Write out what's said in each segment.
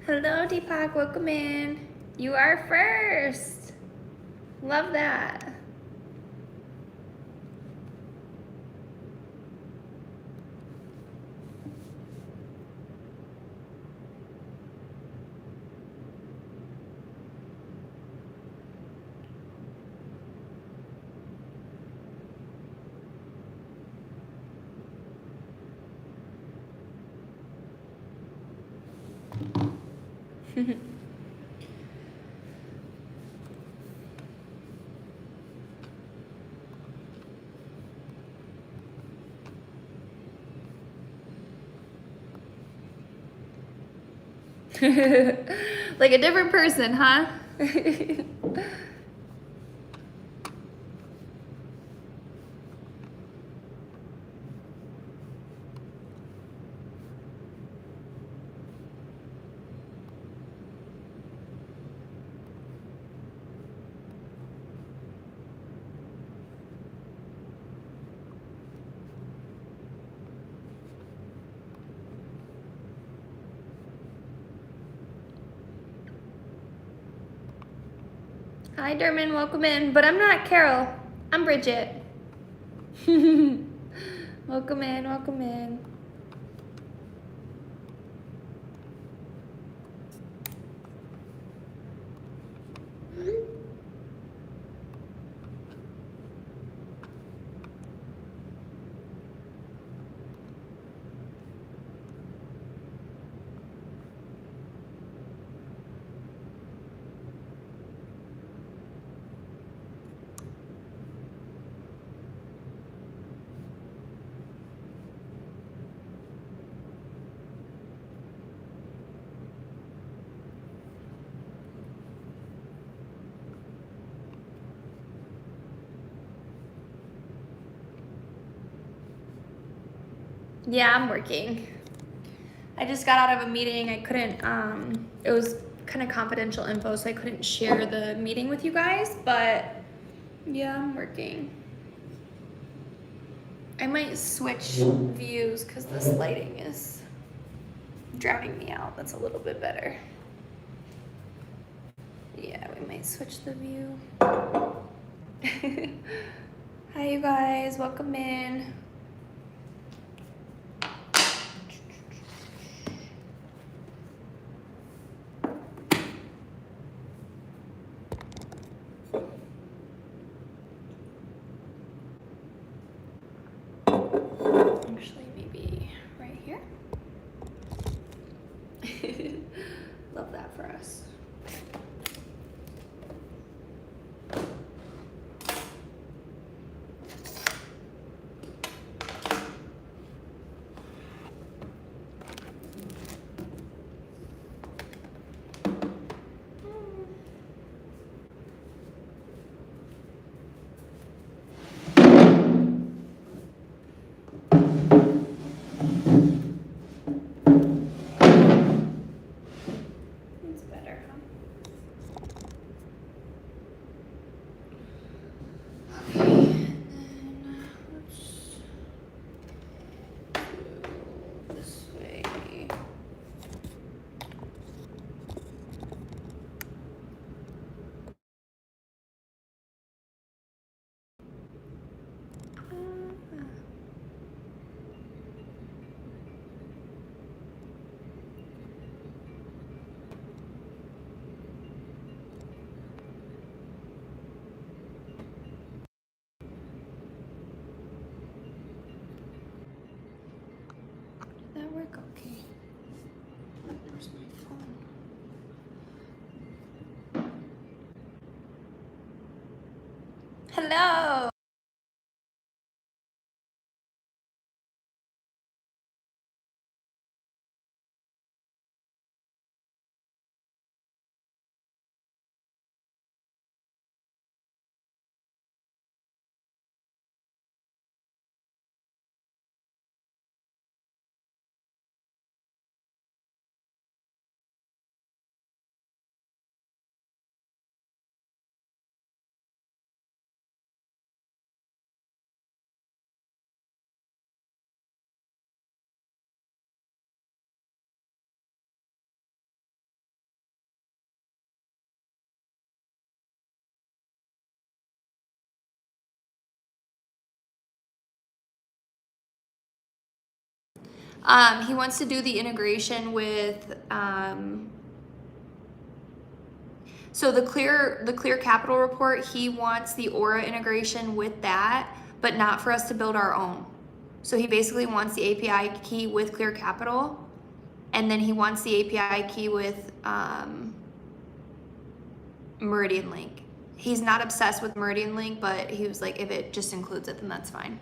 Hello, Deepak. Welcome in. You are first. Love that. Like a different person, huh? Hi, Derman. Welcome in. But I'm not Carol. I'm Bridget. Welcome in. Welcome in. Yeah, I'm working. I just got out of a meeting. I couldn't, it was kind of confidential info, so I couldn't share the meeting with you guys, but yeah, I'm working. I might switch views because this lighting is drowning me out. That's a little bit better. Yeah, we might switch the view. Hi, you guys. Welcome in. Actually, maybe right here. Love that for us. It's better, huh? Okay, and then let's go this way. Did that work okay? Where's my phone? Hello. He wants to do the integration with, so the clear capital report, he wants the Aura integration with that, but not for us to build our own. So he basically wants the API key with Clear Capital, and then he wants the API key with Meridian Link. He's not obsessed with Meridian Link, but he was like, if it just includes it, then that's fine.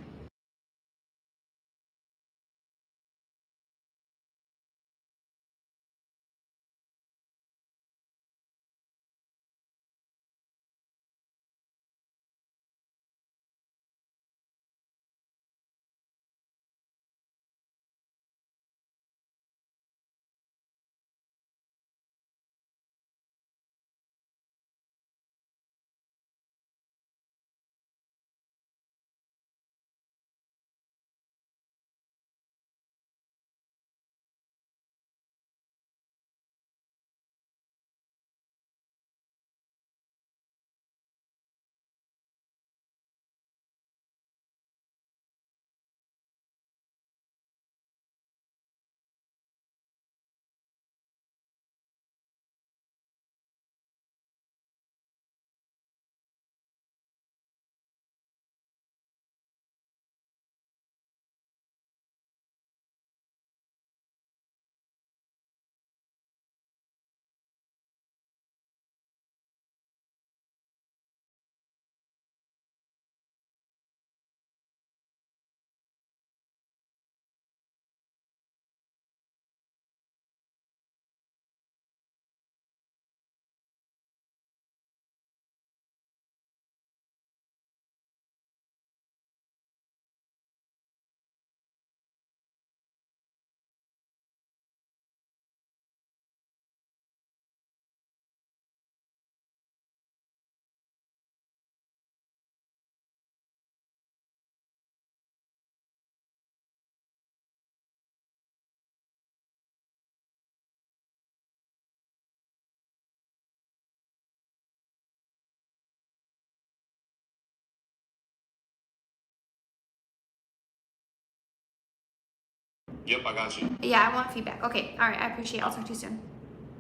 Yep, I got you. Yeah, I want feedback. Okay, all right, I appreciate it. I'll talk to you soon.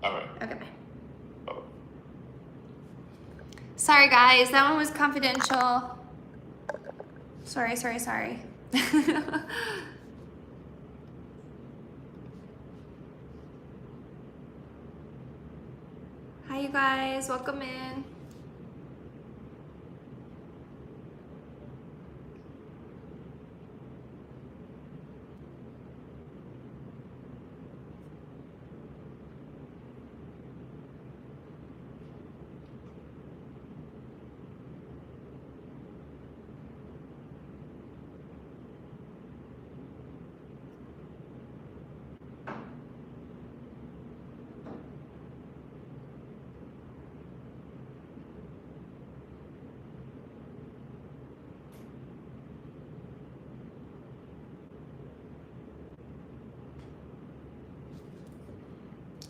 All right. Okay, bye. Bye. Sorry, guys, that one was confidential. Sorry. Hi, you guys, welcome in.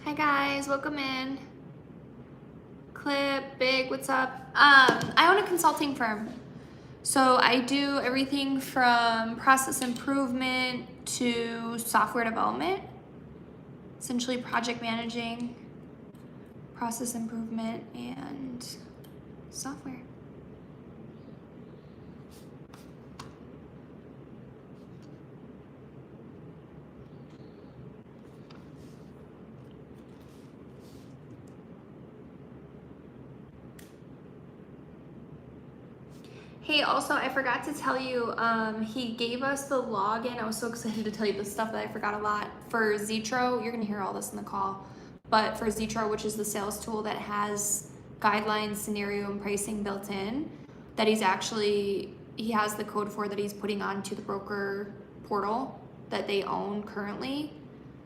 Hi guys, welcome in. Clip, Big, what's up? I own a consulting firm. So I do everything from process improvement to software development. Essentially project managing, process improvement, and software. Hey, also, I forgot to tell you, he gave us the login. I was so excited to tell you the stuff that I forgot a lot. For Zetro, you're gonna hear all this in the call, but for Zetro, which is the sales tool that has guidelines, scenario, and pricing built in, that he has the code for that he's putting onto the broker portal that they own currently.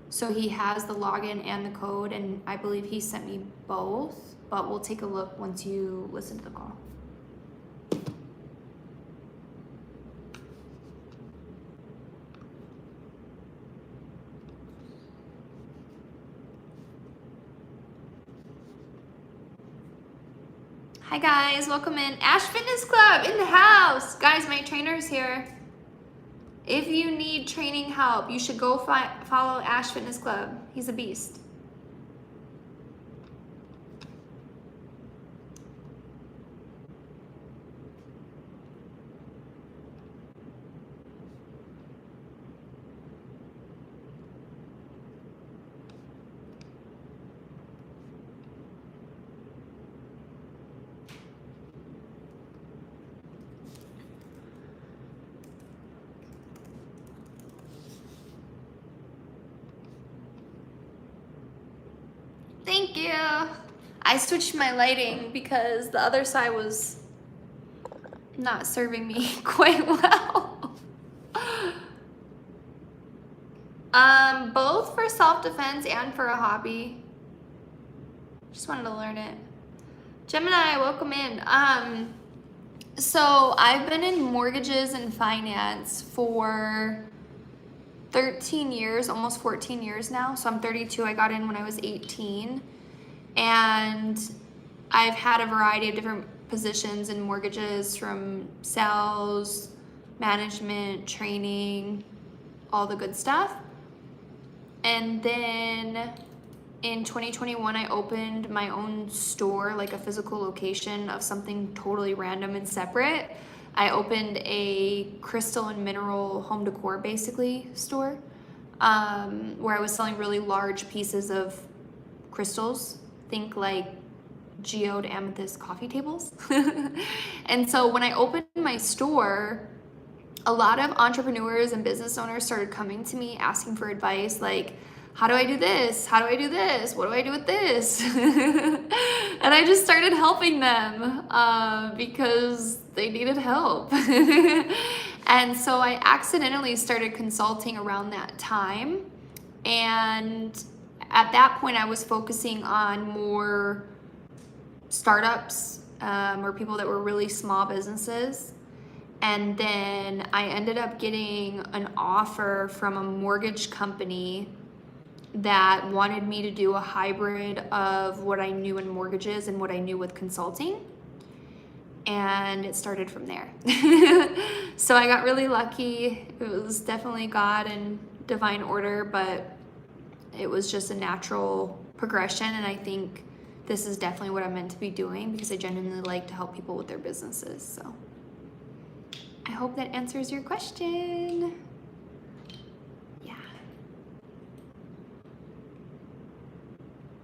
So he has the login and the code, and I believe he sent me both, but we'll take a look once you listen to the call. Hi guys, welcome in. Ash Fitness Club in the house. Guys, my trainer's here. If you need training help, you should go follow Ash Fitness Club. He's a beast. Thank you. I switched my lighting because the other side was not serving me quite well. Both for self-defense and for a hobby. Just wanted to learn it. Gemini, welcome in. So I've been in mortgages and finance for 13 years, almost 14 years now. So I'm 32. I got in when I was 18. And I've had a variety of different positions in mortgages, from sales, management, training, all the good stuff. And then in 2021, I opened my own store, like a physical location of something totally random and separate. I opened a crystal and mineral home decor, basically, store, where I was selling really large pieces of crystals. Think like geode amethyst coffee tables. And so when I opened my store, a lot of entrepreneurs and business owners started coming to me asking for advice, like, how do I do this? How do I do this? What do I do with this? And I just started helping them because they needed help. And so I accidentally started consulting around that time. And at that point, I was focusing on more startups or people that were really small businesses. And then I ended up getting an offer from a mortgage company that wanted me to do a hybrid of what I knew in mortgages and what I knew with consulting. And it started from there. So I got really lucky. It was definitely God and divine order, but it was just a natural progression. And I think this is definitely what I'm meant to be doing because I genuinely like to help people with their businesses. So I hope that answers your question. Yeah.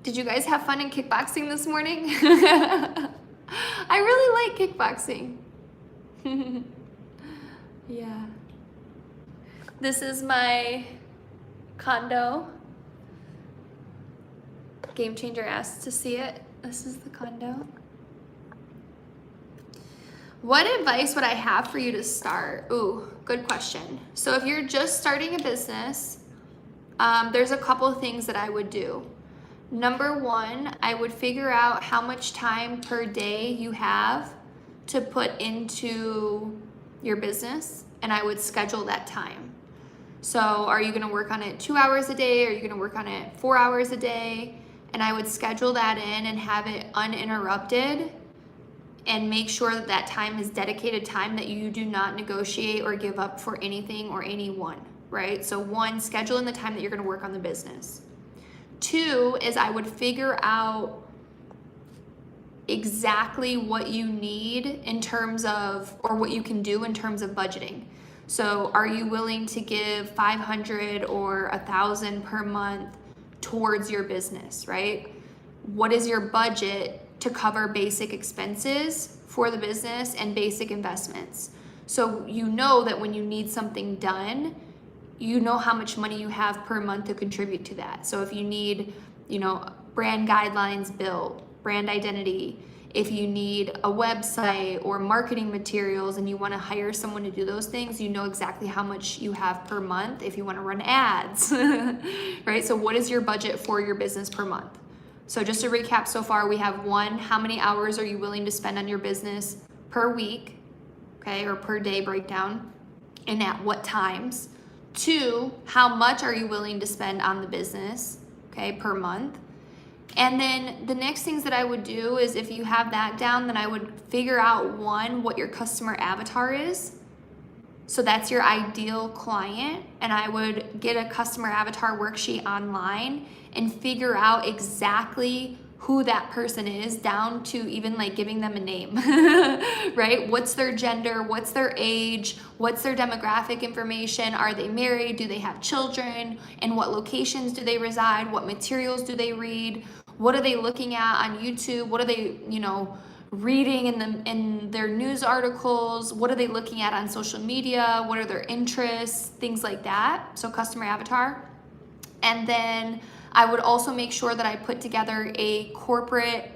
Did you guys have fun in kickboxing this morning? I really like kickboxing. Yeah. This is my condo. Game Changer asked to see it. This is the condo. What advice would I have for you to start? Ooh, good question. So if you're just starting a business, there's a couple of things that I would do. Number one, I would figure out how much time per day you have to put into your business, and I would schedule that time. So are you gonna work on it 2 hours a day? Are you gonna work on it 4 hours a day? And I would schedule that in and have it uninterrupted and make sure that that time is dedicated time that you do not negotiate or give up for anything or anyone, right? So one, schedule in the time that you're gonna work on the business. Two is I would figure out exactly what you need in terms of, or what you can do in terms of budgeting. So are you willing to give 500 or 1,000 per month towards your business, right? What is your budget to cover basic expenses for the business and basic investments? So you know that when you need something done, you know how much money you have per month to contribute to that. So if you need, brand guidelines built, brand identity, if you need a website or marketing materials and you want to hire someone to do those things, you know exactly how much you have per month if you want to run ads, right? So what is your budget for your business per month? So just to recap so far, we have one, how many hours are you willing to spend on your business per week, okay, or per day breakdown, and at what times? Two, how much are you willing to spend on the business, okay, per month? And then the next things that I would do is, if you have that down, then I would figure out, one, what your customer avatar is, So that's your ideal client. And I would get a customer avatar worksheet online and figure out exactly who that person is, down to even like giving them a name, right? What's their gender? What's their age? What's their demographic information? Are they married? Do they have children? In what locations do they reside? What materials do they read? What are they looking at on YouTube? What are they, reading in their news articles? What are they looking at on social media? What are their interests? Things like that. So customer avatar. And then I would also make sure that I put together a corporate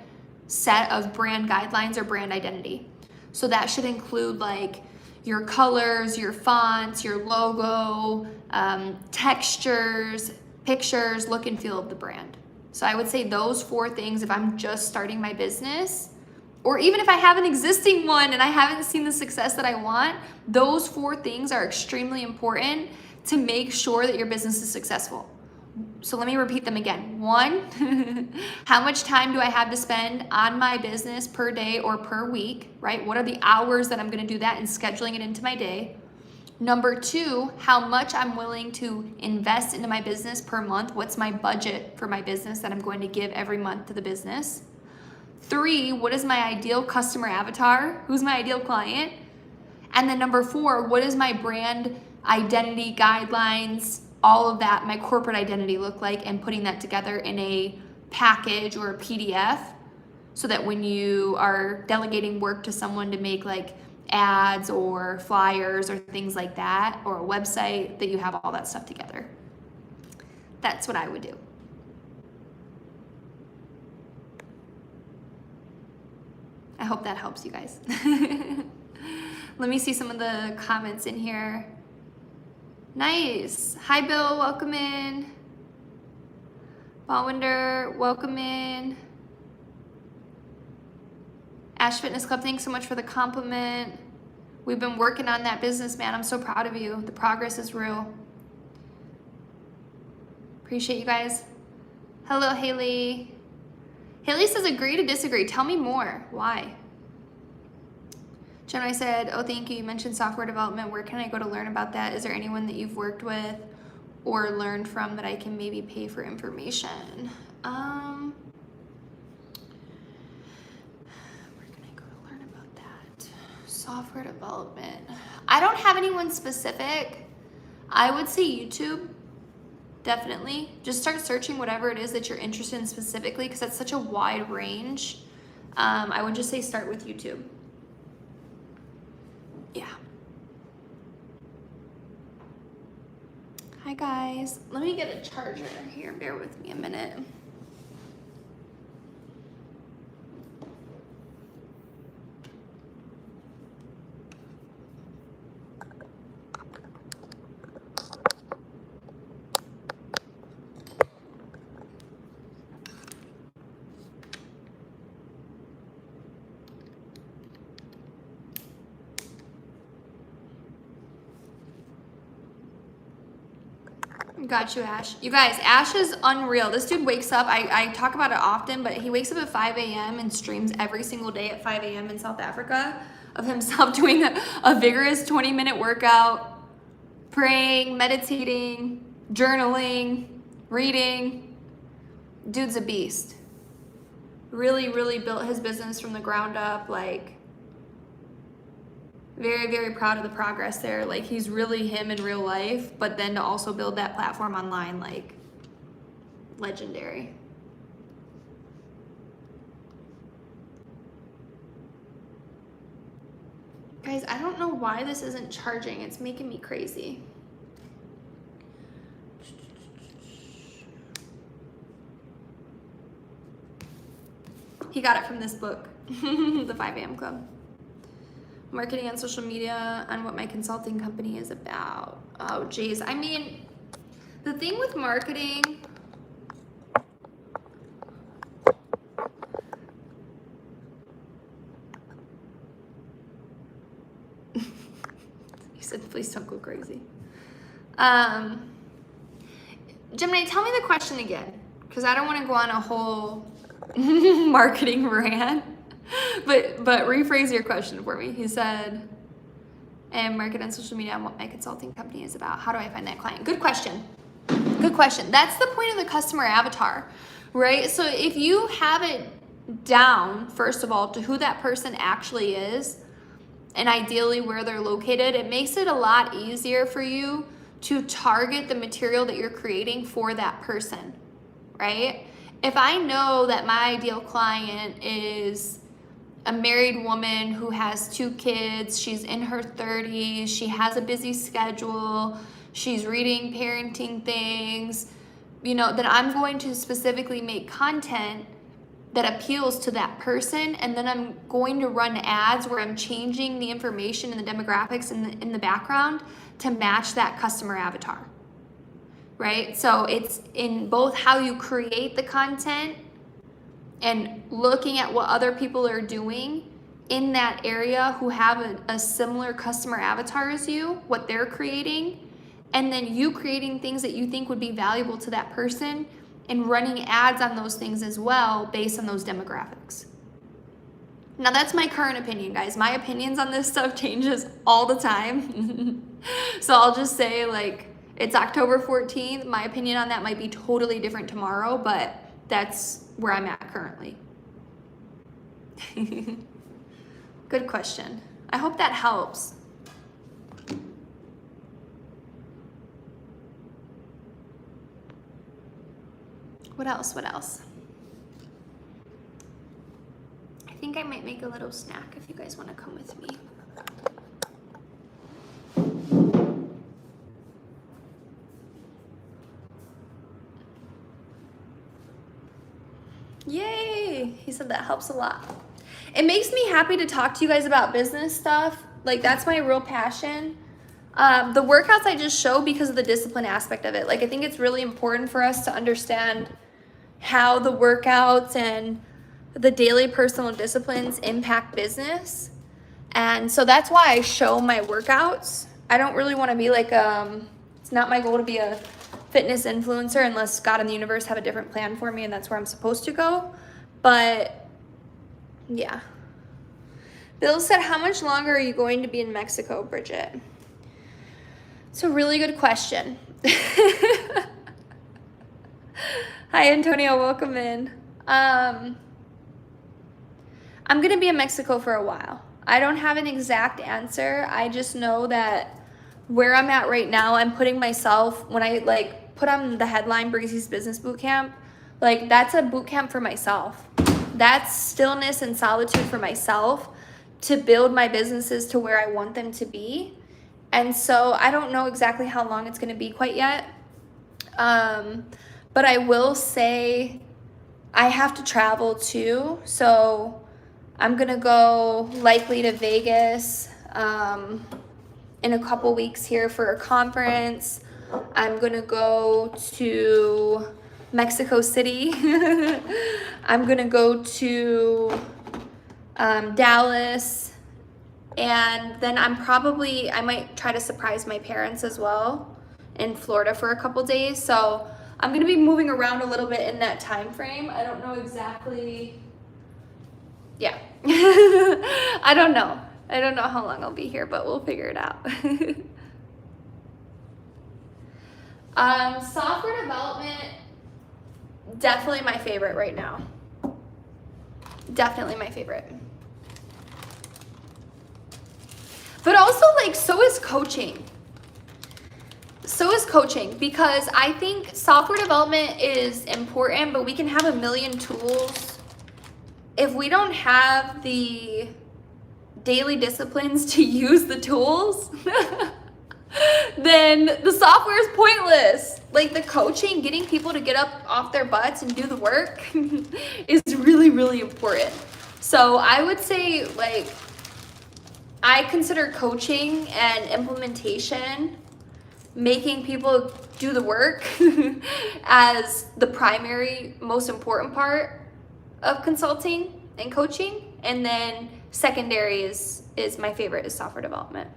set of brand guidelines or brand identity. So that should include like your colors, your fonts, your logo, textures, pictures, look and feel of the brand. So I would say those 4 things if I'm just starting my business, or even if I have an existing one and I haven't seen the success that I want, those 4 things are extremely important to make sure that your business is successful. So let me repeat them again. 1, how much time do I have to spend on my business per day or per week, right? What are the hours that I'm gonna do that and scheduling it into my day? Number 2, how much I'm willing to invest into my business per month. What's my budget for my business that I'm going to give every month to the business? 3, what is my ideal customer avatar? Who's my ideal client? And then number 4, what is my brand identity guidelines, all of that, my corporate identity look like, and putting that together in a package or a PDF so that when you are delegating work to someone to make like ads or flyers or things like that, or a website, that you have all that stuff together. That's what I would do. I hope that helps you guys. Let me see some of the comments in here. Nice. Hi, Bill. Welcome in. Ballwinder, welcome in. Ash Fitness Club, thanks so much for the compliment. We've been working on that business, man. I'm so proud of you. The progress is real. Appreciate you guys. Hello, Haley. Haley says, agree to disagree. Tell me more. Why? Gemini said, oh, thank you. You mentioned software development. Where can I go to learn about that? Is there anyone that you've worked with or learned from that I can maybe pay for information? Where can I go to learn about that? Software development. I don't have anyone specific. I would say YouTube. Definitely. Just start searching whatever it is that you're interested in specifically, because that's such a wide range. I would just say start with YouTube. Yeah. Hi guys. Let me get a charger here. Bear with me a minute. Got you, Ash. You guys, Ash is unreal. This dude wakes up, I talk about it often, but he wakes up at 5 a.m. and streams every single day at 5 a.m. in South Africa of himself doing a vigorous 20-minute workout, praying, meditating, journaling, reading. Dude's a beast. Really, really built his business from the ground up, like, very, very proud of the progress there. Like, he's really him in real life, but then to also build that platform online, like, legendary. Guys, I don't know why this isn't charging. It's making me crazy. He got it from this book, The 5 a.m. Club. Marketing on social media on what my consulting company is about. Oh, geez. I mean, the thing with marketing, he said, please don't go crazy. Gemini, tell me the question again, because I don't want to go on a whole marketing rant. But rephrase your question for me. He said, and market on social media on what my consulting company is about. How do I find that client? Good question. Good question. That's the point of the customer avatar, right? So if you have it down, first of all, to who that person actually is, and ideally where they're located, it makes it a lot easier for you to target the material that you're creating for that person, right? If I know that my ideal client is a married woman who has 2 kids, she's in her 30s, she has a busy schedule, she's reading parenting things, then I'm going to specifically make content that appeals to that person, and then I'm going to run ads where I'm changing the information and the demographics in the background to match that customer avatar, right? So it's in both how you create the content and looking at what other people are doing in that area who have a similar customer avatar as you, what they're creating, and then you creating things that you think would be valuable to that person and running ads on those things as well based on those demographics. Now that's my current opinion, guys. My opinions on this stuff changes all the time. So I'll just say, it's October 14th. My opinion on that might be totally different tomorrow, but that's where I'm at currently. Good question. I hope that helps. What else? I think I might make a little snack if you guys want to come with me. Yay! He said that helps a lot. It makes me happy to talk to you guys about business stuff. That's my real passion. The workouts I just show because of the discipline aspect of it. I think it's really important for us to understand how the workouts and the daily personal disciplines impact business. And so that's why I show my workouts. I don't really want to be it's not my goal to be a fitness influencer unless God and the universe have a different plan for me and that's where I'm supposed to go. But yeah. Bill said, how much longer are you going to be in Mexico, Bridget? It's a really good question. Hi, Antonio. Welcome in. I'm going to be in Mexico for a while. I don't have an exact answer. I just know that where I'm at right now, I'm putting myself, when I put on the headline Breezys Business Bootcamp, that's a bootcamp for myself. That's stillness and solitude for myself to build my businesses to where I want them to be. And so I don't know exactly how long it's going to be quite yet. But I will say I have to travel too. So I'm going to go likely to Vegas in a couple weeks here for a conference. I'm going to go to Mexico City. I'm going to go to Dallas. And then I might try to surprise my parents as well in Florida for a couple days. So I'm going to be moving around a little bit in that time frame. I don't know exactly. Yeah. I don't know how long I'll be here, but we'll figure it out. Software development, definitely my favorite right now. Definitely my favorite. But also, so is coaching. Because I think software development is important, but we can have a million tools. If we don't have the daily disciplines to use the tools, then the software is pointless. The coaching, getting people to get up off their butts and do the work is really, really important. So I would say, I consider coaching and implementation, making people do the work as the primary, most important part of consulting and coaching. And then secondary is my favorite is software development.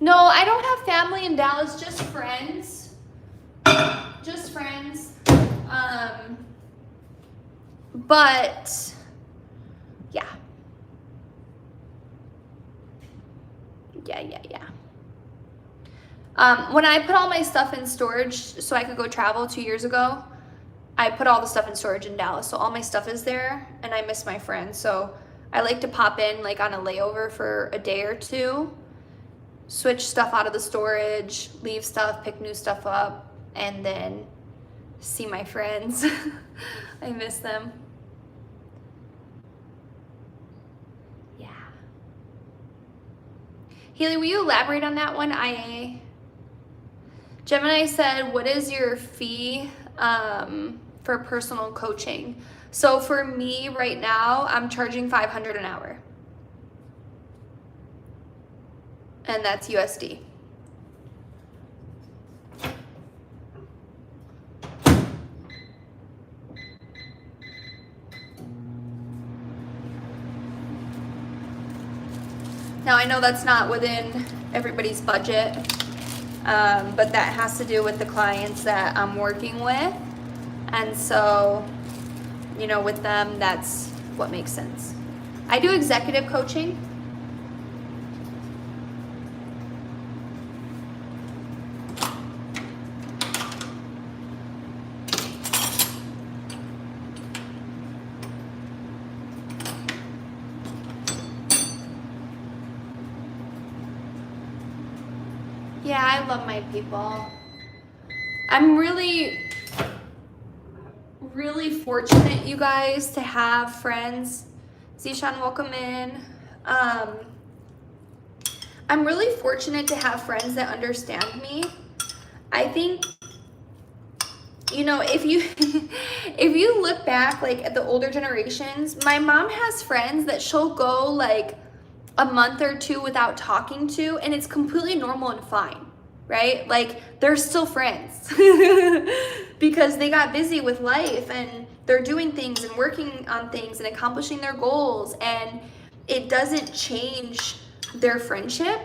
No, I don't have family in Dallas, just friends. Just friends. But yeah. When I put all my stuff in storage so I could go travel 2 years ago, I put all the stuff in storage in Dallas. So all my stuff is there and I miss my friends. So I like to pop in like on a layover for a day or two, switch stuff out of the storage, leave stuff, pick new stuff up, and then see my friends. I miss them. Yeah. Haley, will you elaborate on that one, IA? Gemini said, what is your fee for personal coaching? So for me right now, I'm charging $500 an hour. And that's USD. Now I know that's not within everybody's budget, but that has to do with the clients that I'm working with. And so, you know, with them, that's what makes sense. I do executive coaching. Yeah, I love my people. I'm really fortunate, you guys, to have friends. Zishan, welcome in. I'm really fortunate to have friends that understand me. I think, you know, if you if you look back like at the older generations, my mom has friends that she'll go like a month or two without talking to, and it's completely normal and fine, right? Like they're still friends because they got busy with life and they're doing things and working on things and accomplishing their goals, and it doesn't change their friendship.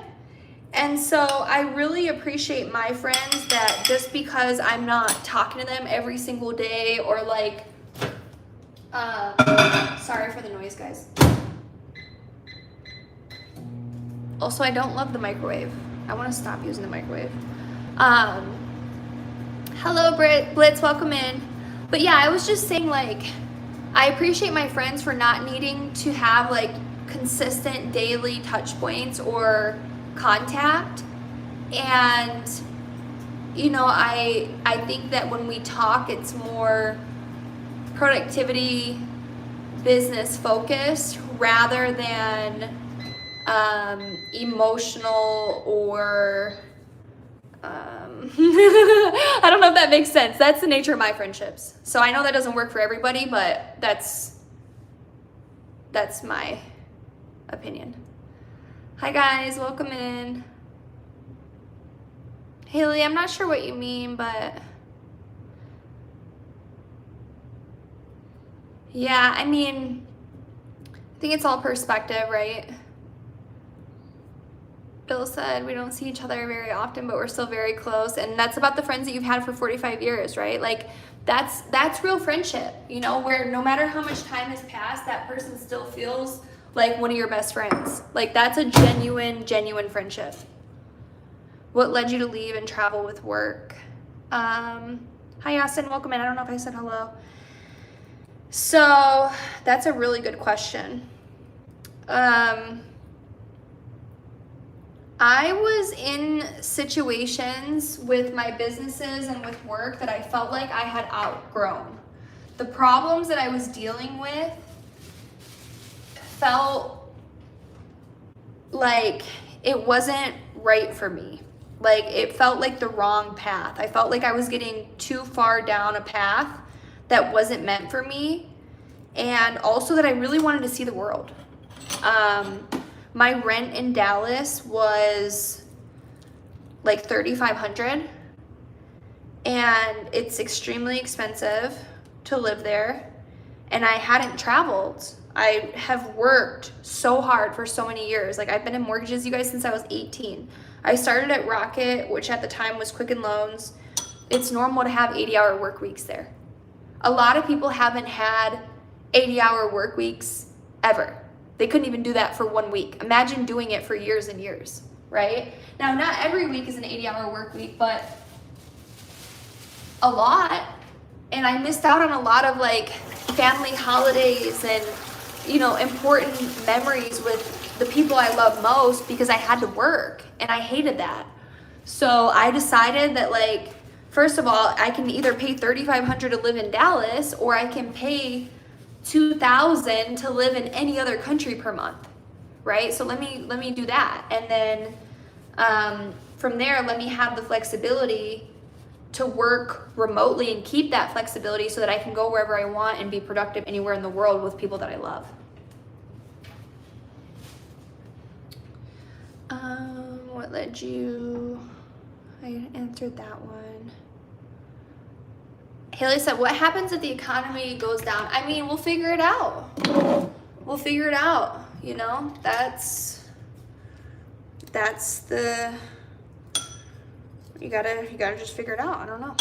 And so I really appreciate my friends that just because I'm not talking to them every single day or like, sorry for the noise, guys. Also, I don't love the microwave. I want to stop using the microwave. Hello, Blitz, welcome in. But yeah, I was just saying, like, I appreciate my friends for not needing to have like consistent daily touch points or contact. And, you know, I think that when we talk, it's more productivity, business focused rather than emotional or I don't know if that makes sense. That's the nature of my friendships. So I know that doesn't work for everybody, but that's my opinion. Hi guys, welcome in. Haley, I'm not sure what you mean, but yeah, I mean, I think it's all perspective, right? Bill said we don't see each other very often, but we're still very close. And that's about the friends that you've had for 45 years, right? Like that's real friendship, you know, where no matter how much time has passed, that person still feels like one of your best friends. Like that's a genuine friendship. What led you to leave and travel with work? Hi Austin, welcome in. I don't know if I said hello. So that's a really good question. I was in situations with my businesses and with work that I felt like I had outgrown. The problems that I was dealing with felt like it wasn't right for me. Like it felt like the wrong path. I felt like I was getting too far down a path that wasn't meant for me. And also that I really wanted to see the world. My rent in Dallas was like $3,500, and it's extremely expensive to live there. And I hadn't traveled. I have worked so hard for so many years. Like I've been in mortgages, you guys, since I was 18. I started at Rocket, which at the time was Quicken Loans. It's normal to have 80-hour work weeks there. A lot of people haven't had 80-hour work weeks ever. They couldn't even do that for 1 week. Imagine doing it for years and years. right? Now, not every week is an 80-hour work week, but a lot. And I missed out on a lot of like family holidays and, you know, important memories with the people I love most because I had to work, and I hated that. So I decided that, like, first of all, I can either pay $3,500 to live in Dallas, or I can pay $2,000 to live in any other country per month, right? So let me do that, and then from there, let me have the flexibility to work remotely and keep that flexibility so that I can go wherever I want and be productive anywhere in the world with people that I love. What led you? I answered that one. Haley said, what happens if the economy goes down? I mean, we'll figure it out. We'll figure it out, you know? That's the, you gotta just figure it out. I don't know.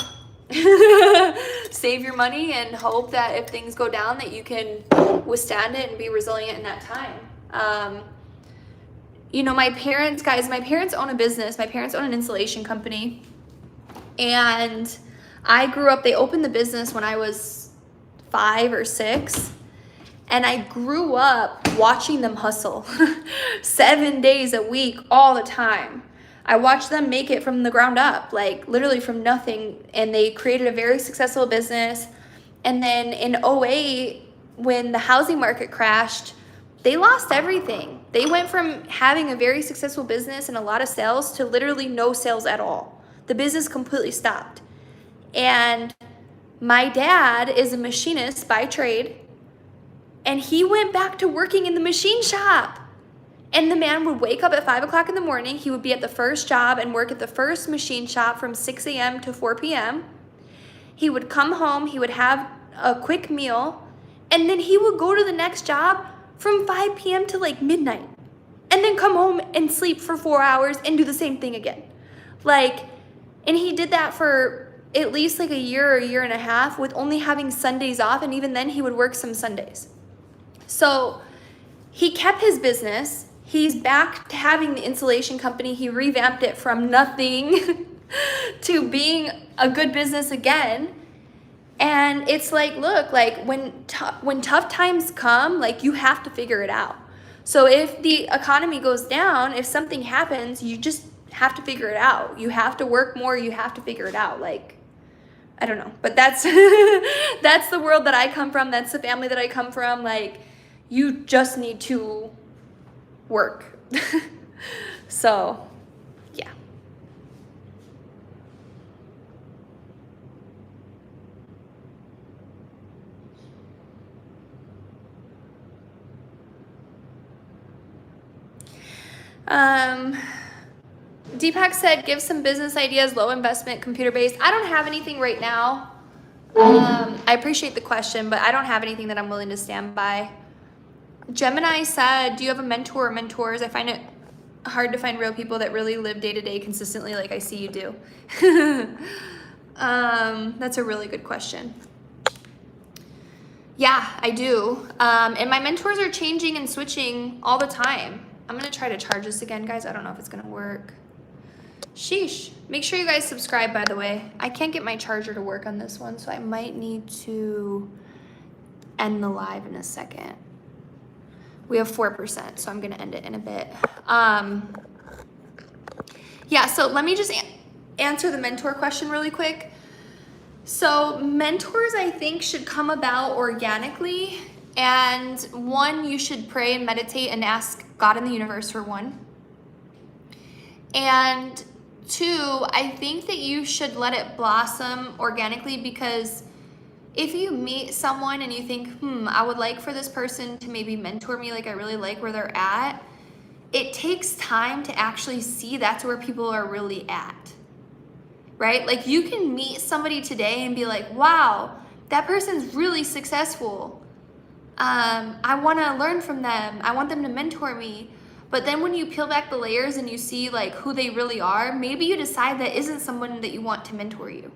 Save your money and hope that if things go down that you can withstand it and be resilient in that time. You know, my parents own a business. My parents own an installation company. And I grew up, they opened the business when I was 5 or 6. And I grew up watching them hustle 7 days a week, all the time. I watched them make it from the ground up, like literally from nothing. And they created a very successful business. And then in 2008, when the housing market crashed, they lost everything. They went from having a very successful business and a lot of sales to literally no sales at all. The business completely stopped. And my dad is a machinist by trade, and he went back to working in the machine shop. And the man would wake up at 5 o'clock in the morning. He would be at the first job and work at the first machine shop from 6 a.m. to 4 p.m. He would come home, he would have a quick meal, and then he would go to the next job from 5 p.m. to like midnight, and then come home and sleep for 4 hours and do the same thing again. Like, and he did that for at least like a year or a year and a half, with only having Sundays off, and even then he would work some Sundays. So he kept his business. He's back to having the installation company. He revamped it from nothing to being a good business again. And it's like, look, like when tough times come, like you have to figure it out. So if the economy goes down, if something happens, you just have to figure it out. You have to work more. You have to figure it out. Like, I don't know, but that's that's the world that I come from. That's the family that I come from. Like, you just need to work. So, yeah. Deepak said, give some business ideas, low investment, computer-based. I don't have anything right now. I appreciate the question, but I don't have anything that I'm willing to stand by. Gemini said, do you have a mentor or mentors? I find it hard to find real people that really live day-to-day consistently like I see you do. That's a really good question. Yeah, I do. And my mentors are changing and switching all the time. I'm gonna try to charge this again, guys. I don't know if it's gonna work. Sheesh. Make sure you guys subscribe, by the way. I can't get my charger to work on this one, so I might need to end the live in a second. We have 4%, so I'm gonna end it in a bit. Yeah, so let me just answer the mentor question really quick. So mentors, I think, should come about organically. And one, you should pray and meditate and ask God in the universe for one. And two, I think that you should let it blossom organically, because if you meet someone and you think, I would like for this person to maybe mentor me, like I really like where they're at, it takes time to actually see that's where people are really at, right? Like you can meet somebody today and be like, wow, that person's really successful. I want to learn from them. I want them to mentor me. But then when you peel back the layers and you see like who they really are, maybe you decide that isn't someone that you want to mentor you,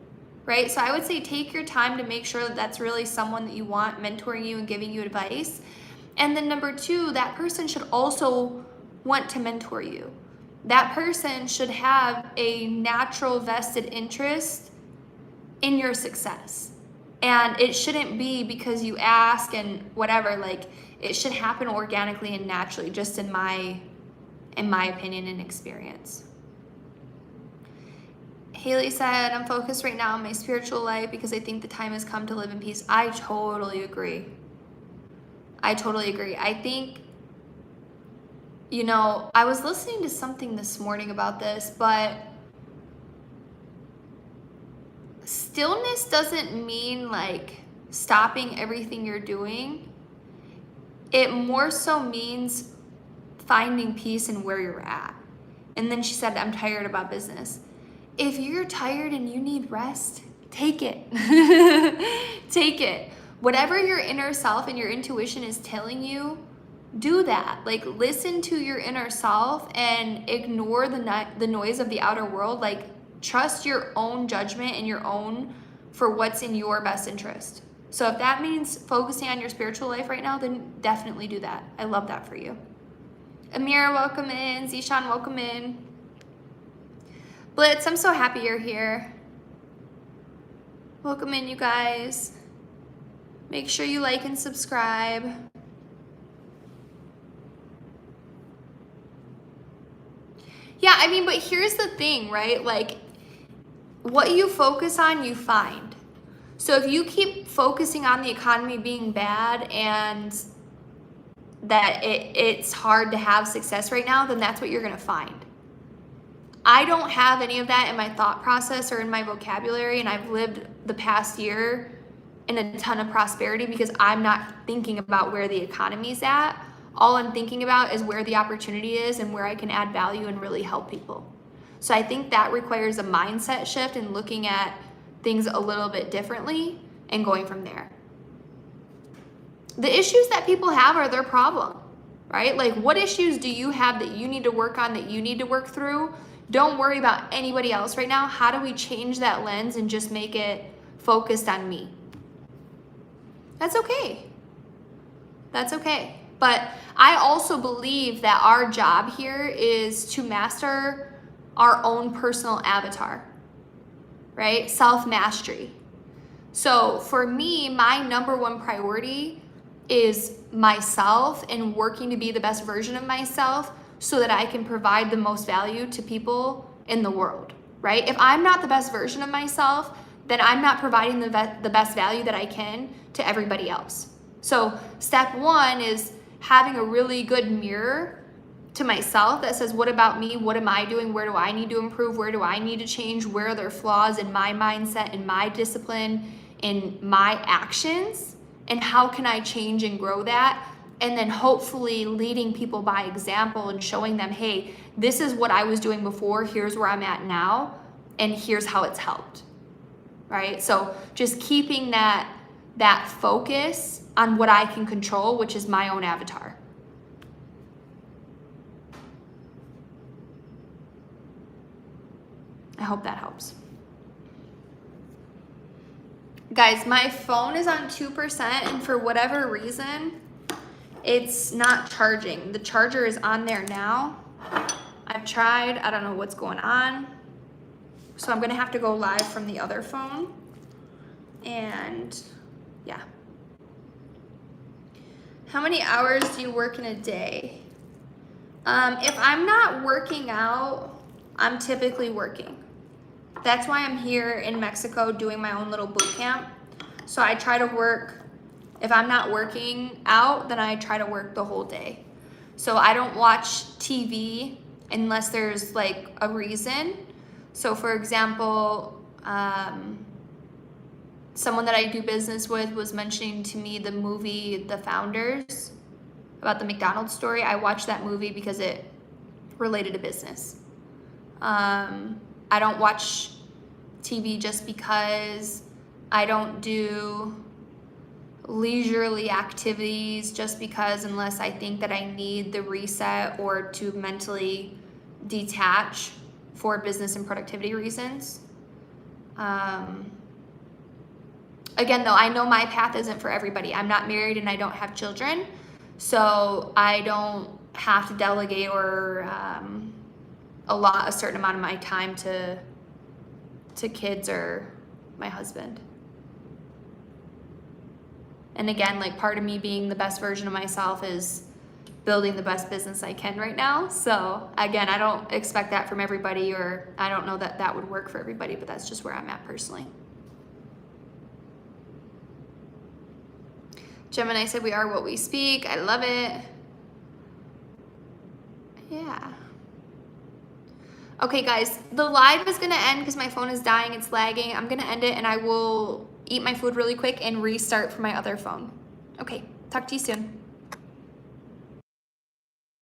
right? So I would say take your time to make sure that that's really someone that you want mentoring you and giving you advice. And then number two, that person should also want to mentor you. that person should have a natural vested interest in your success. And it shouldn't be because you ask and whatever, like it should happen organically and naturally, just in my opinion and experience. Haley said, I'm focused right now on my spiritual life because I think the time has come to live in peace. I totally agree. I think, I was listening to something this morning about this, but stillness doesn't mean like stopping everything you're doing. It more so means finding peace in where you're at. And then she said, I'm tired about business. If you're tired and you need rest, take it. Take it. Whatever your inner self and your intuition is telling you, do that. Like listen to your inner self and ignore the noise of the outer world. Like trust your own judgment and your own for what's in your best interest. So if that means focusing on your spiritual life right now, then definitely do that. I love that for you. Amira, welcome in. Zishan, welcome in. Blitz, I'm so happy you're here. Welcome in, you guys. Make sure you like and subscribe. Yeah, I mean, but here's the thing, right? Like, what you focus on, you find. So if you keep focusing on the economy being bad and that it's hard to have success right now, then that's what you're gonna find. I don't have any of that in my thought process or in my vocabulary, and I've lived the past year in a ton of prosperity because I'm not thinking about where the economy's at. All I'm thinking about is where the opportunity is and where I can add value and really help people. So I think that requires a mindset shift and looking at things a little bit differently and going from there. The issues that people have are their problem, right? Like what issues do you have that you need to work on, that you need to work through? Don't worry about anybody else right now. How do we change that lens and just make it focused on me? That's okay. That's okay. But I also believe that our job here is to master our own personal avatar, right? Self-mastery. So for me, my number one priority is myself and working to be the best version of myself so that I can provide the most value to people in the world, right? If I'm not the best version of myself, then I'm not providing the best value that I can to everybody else. So step one is having a really good mirror to myself that says, what about me? What am I doing? Where do I need to improve? Where do I need to change? Where are there flaws in my mindset, in my discipline, in my actions? And how can I change and grow that? And then hopefully leading people by example and showing them, hey, this is what I was doing before. Here's where I'm at now. And here's how it's helped, right? So just keeping that focus on what I can control, which is my own avatar. I hope that helps. Guys, my phone is on 2%, and for whatever reason, it's not charging. The charger is on there now. I've tried, I don't know what's going on. So I'm gonna have to go live from the other phone. And yeah. How many hours do you work in a day? If I'm not working out, I'm typically working. That's why I'm here in Mexico doing my own little boot camp. So I try to work, if I'm not working out, then I try to work the whole day. So I don't watch TV unless there's like a reason. So for example, someone that I do business with was mentioning to me the movie The Founders about the McDonald's story. I watched that movie because it related to business. I don't watch TV just because. I don't do leisurely activities just because, unless I think that I need the reset or to mentally detach for business and productivity reasons. Again, though, I know my path isn't for everybody. I'm not married and I don't have children, so I don't have to delegate or allot a certain amount of my time to kids or my husband. And again, like part of me being the best version of myself is building the best business I can right now. So again, I don't expect that from everybody, or I don't know that that would work for everybody, but that's just where I'm at personally. Gemini said we are what we speak. I love it. Yeah. Okay, guys, the live is gonna end because my phone is dying, it's lagging. I'm gonna end it and I will eat my food really quick and restart from my other phone. Okay, talk to you soon.